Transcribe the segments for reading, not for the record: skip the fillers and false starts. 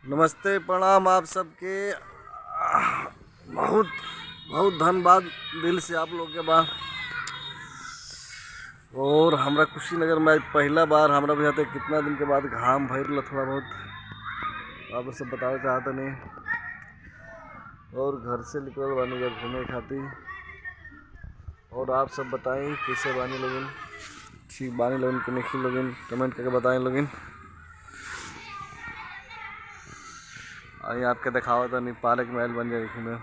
नमस्ते, प्रणाम आप सबके। बहुत बहुत धन्यवाद दिल से आप लोग के बाद। और हमरा कुशीनगर में पहला बार हमरा बुझाते कितना दिन के बाद घाम भइल थोड़ा बहुत आप सब बतावे चाहता नहीं। और घर से निकल बानी जब घूमे खातिर। और आप सब बताएं कैसे बानी लोगिन, ठीक बानी लोगिन कि नहीं लोगिन, कमेंट करके बताएं लोगिन। आई आपके दिखावा था नहीं पार्क महल बन जाए इसमें।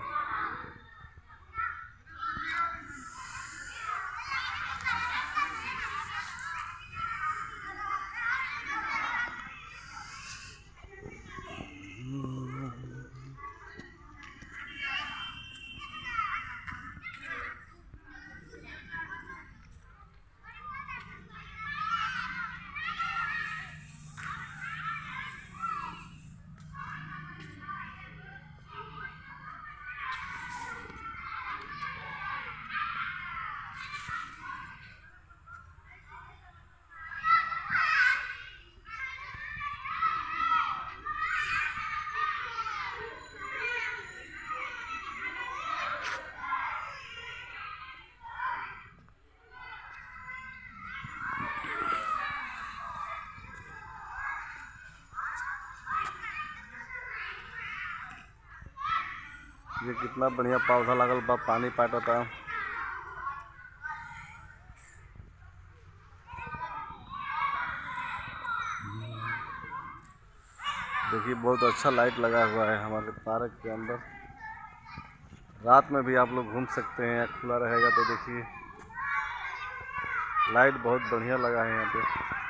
ये कितना बढ़िया पौधा लगल बा, पानी पाटता। देखिए बहुत अच्छा लाइट लगा हुआ है हमारे पार्क के अंदर। रात में भी आप लोग घूम सकते हैं, खुला रहेगा तो देखिए लाइट बहुत बढ़िया लगा है यहाँ पे।